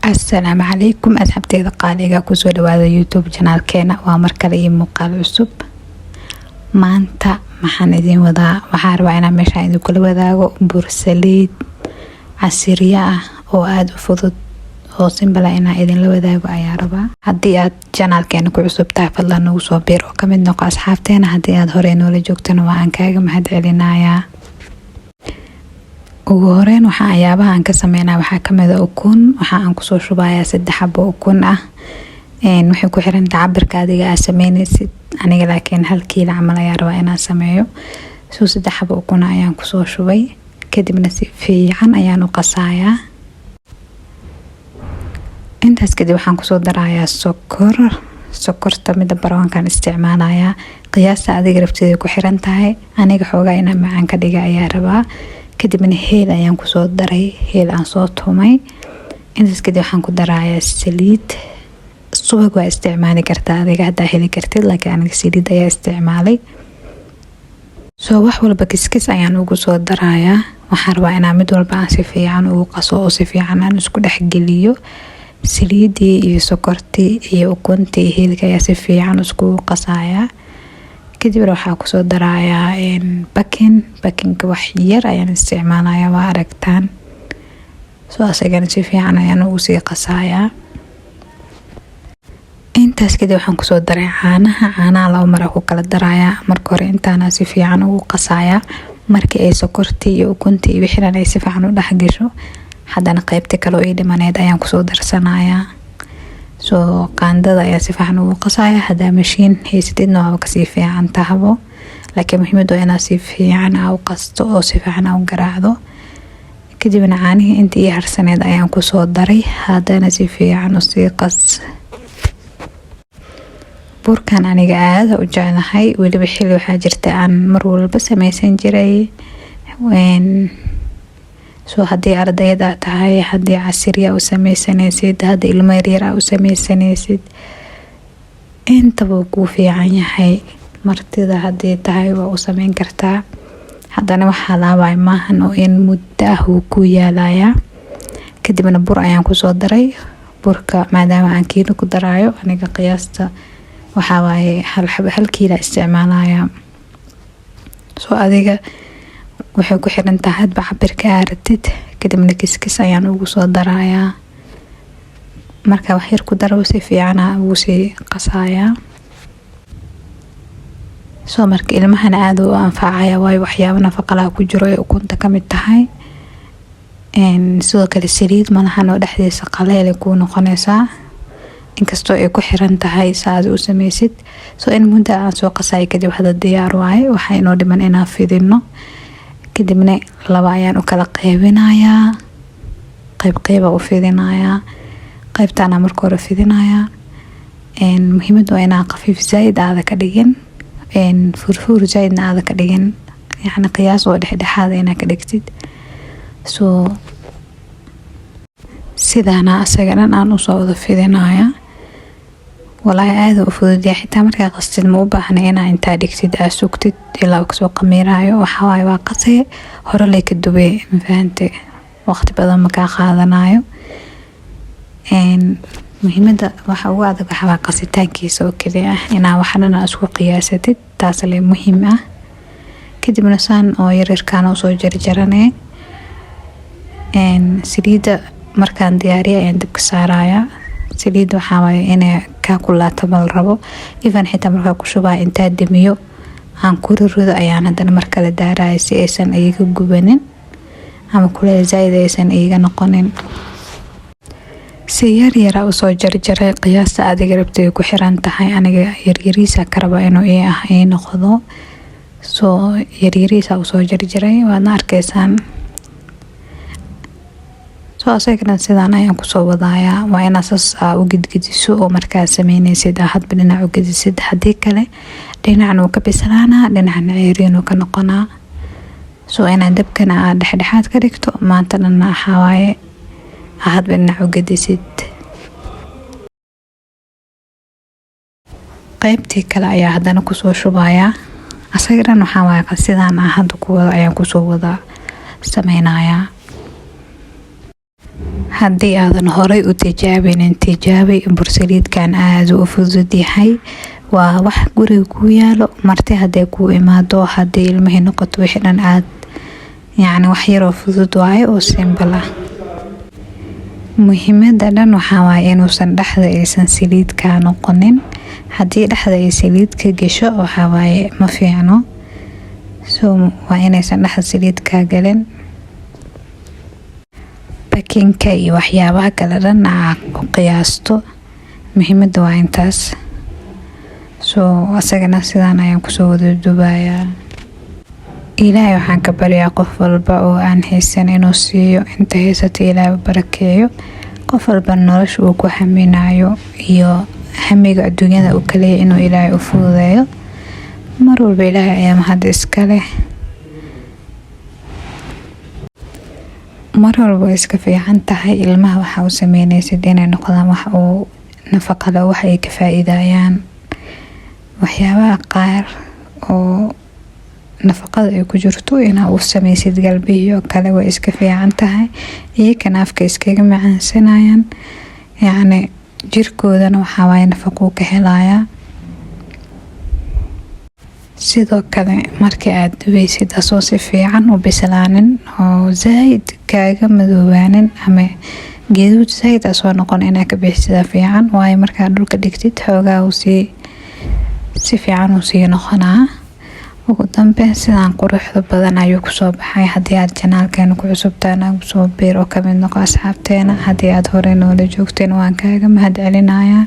السلام عليكم asxaabteyda qaaliga kusoo dhawaada youtube channelkeena waa markale iyo muuqaal cusub. maanta maxaan idin wadaa, waxaan rabaa inaan meesha idin kula wadaago bur saliid casriya ah oo aad u fudud oo simple inaan idin la wadaago ayaan rabaa. haddii aad channelkeena ku cusub tahay fadlan nagu soo biir oo kamid noqo asxaabteena. haddii aad hore noola joogtana waan kaaga mahadcelinayaa. ugu horeyn waxaan ayaabaha aan ka sameynaa waxaa kamid ah ukun. waxaan kusoo shubayaa 3 xabo ukun ah. waxay ku xiran tahay cabirka adiga aad sameynaysid. aniga laakiin 1 kiilo camal ayaan rabaa inaan sameeyo. 3 xabo ukun ayaan kusoo shubay, kadibna si fiican ayaan u qasayaa. intaas kadib waxaan kusoo darayaa sokorta mida barawankan isticmaalayaa. qiyaasta adiga rabtida ku xiran tahay. aniga xoogaa inaan macaan ka dhiga ayaa rabaa. kadibna heel ayaan kusoo daray, heel aan soo tumay. intaas kadib waxaan ku darayaa saliid. subag waa isticmaali kartaa adiga haddaa heli kartid, laakiin aniga saliid ayaa isticmaalay. soo wax walba kiskis ayaan ugu soo darayaa. waxaan rabaa inaan mid walba aan si fiican ugu qaso oo si fiican aan isku dhex geliyo. saliidii iyo sokortii iyo ukuntii iyo heelka ayaa si fiican iskugu qasayaa. kadib waxaan kusoo darayaa bakinka wax yar ayaan isticmaalayaa, waa aragtaan. soo asagana si fiican ayaan ugu sii qasayaa. intaas kadib waxaan kusoo daray caanaha 2 mar ku kala darayaa. marka hore intaana si fiican ugu qasayaa. markii ay sokortii iyo ukuntii iyo wixii ay si fiican u dhex gasho, haddana qaybta kale oo ii dhimaneed ayaan kusoo darsanayaa. soo qaandada ayaa si fiican ugu qasayaa. haddaa mashiin haysatidna waa kasii fiican tahabo, laakiin muhiimadu waa inaad si fiican u qasto oo si fiican u garaacdo. kadibna caanihii intii ii harsaneed ayaan kusoo daray, haddana si fiican u sii qas. burkan aniga aad u jeclahay, weliba xilli waxaa jirta aan mar walba sameysan jiray. soo haddii ardayda tahay, haddii casriya u sameysanaysid, haddii ilmo yar u sameysanaysid, intaba ku fiican yahay. martida haddii tahay waa u sameyn kartaa. haddana waxaa laabay maahan oo in muddo ah uu ku yaalayaa. kadibna bur ayaan kusoo daray. burka maadaama aan kiilo ku daraayo, aniga qiyaasta waxaa waaye 1 kiilo isticmaalayaa. soo adiga waxay ku xiran tahay hadba cabirka aad rabtid. kadibna kiskis ayaan ugu soo darayaa. marka wax yar ku daro si fiican ugu sii qasayaa. soo marka ilmahana aad u anfacaya, waayo waxyaabo nafaqo leh ku jiro ee ukunta kamid tahay. sidoo kale saliid malahan oo dhexdiisa qaleel ku noqonaysaa, inkastoo ay ku xiran tahay saad u sameysid. soo in muddo aan soo qasay kadib hada diyaar waaye. waxa inoo dhiman inaan fidino. kadibna 2 ayaan u kala qaybinayaa. qayb u fidinayaa. qaybtana marka hore fidinayaa. muhiimadu waa inaan qafiif zaid aad ka dhigin, furfur zaidna aad ka dhigin, yacni qiyaas oo dhexdhexaad inaad ka dhigtid. soo sidana asagana aan u soo wada fidinayaa. walaahi aad u fududahay. xitaa markaa qastid ma u baahna inaa intaa dhigtid aad sugtid ilaa uu kasoo qamiiraayo. waxa waaye waa qasay hore lay ka dubay, ma fahantay? waqti badan ma kaa qaadanayo. muhiimada waxa ugu adag waxa waa qasitaankiisa oo kaliya ah, inaa waxna isku qiyaasatid, taas le muhiim ah. kadibna saan oo yaryarkaan soo jarjaranay. saliida markaan diyaariyo ayaan dabka saarayaa. saliid waxaa waaye inay ka kulaato mal rabo. even xitaa markaa ku shubaa intaa damiyo aan ku rido ayaan haddana markale daaraya si aysan iyaga gubanin ama kuleel zaid aysan iyaga noqonin. si yar u soo jarjaray, qiyaasta adiga rabtay ku xiran tahay. aniga yaryariisa ka raba inuu ii noqdo. soo yaryariisa u soo jarjaray, waadna arkaysaan. soo asagana sidaan ayaan kusoo wadayaa. waa inaad saas u gidgidiso oo markaa sameynaysid hadba dhinac u gedisid. haddii kale dhinacna uu ka bislaanaa, dhinacna ceeriin uu ka noqonaa. soo inaad dabkana aad dhexdhexaad ka dhigto. maantana waxaa waaye hadba dhinac u gedisid. qaybtii kale ayaa haddana kusoo shubayaa. asagana waxaa waaye sidaan hadda ku wada ayaan kusoo wada sameynayaa. haddii aadan horay u tijaabinin tijaabi. Bursaliidkan aad u fudud yahay, waa wax guriga ku yaalo. marti hadday ku imaado, haddii ilmihii noqoto wixii dhan aad yacni wax yaroo fudud waaye oo simple ah. muhiimada dhan waxaa waaye inuusan dhexda aysan saliid ka noqonin. haddii dhexda ay saliid ka gasho waxaa waaye ma fiicno. waa inaysan dhexda saliid ka galin. bakinka iyo waxyaabaha kale dhan aad ku qiyaasto. muhiimada waa intaas. asagana sidaan ayaan kusoo wada dubayaa. ilaahay waxaan ka baryaa qof walba oo aan haysan inuu siiyo, inta haysata ilaahay barakeeyo. qof walba nolosha uu ku haminayo iyo hamiga adduunyada uu kaleeyahay inuu ilaahay u fududeeyo. mar walba ilaahay ayaa mahad iska leh. mar walba iska fiican tahay ilmaha waxa uu sameynaysid inay noqdaan wax uu nafaqo leh, wax ay ka faa'iidayaan. waxyaabaha qaar oo nafaqada ay ku jirto inaa u samaysid galbiyo kale way iska fiican tahay. iyagana afka iskaga macaansanayaan, yacni jirkoodana waxaa waaye nafaqo ka helayaa. sidoo kale markii aad dubaysid asoo si fiican u bislaanin oo zaid kaaga madoobaanin ama geeduud zaid asoo noqon inaa ka bixisida fiican, waayo markaad dhulka dhigtid xoogaa uu si fiican uu sii noqonaa. ugu dambeyn sidaan quruxda badan ayuu kusoo baxay. haddii aad janaalkeena ku cusubtaan nagu soo biir oo kamid noqo asxaabteena. haddii aad horey noola joogteen waan kaaga mahad celinayaa.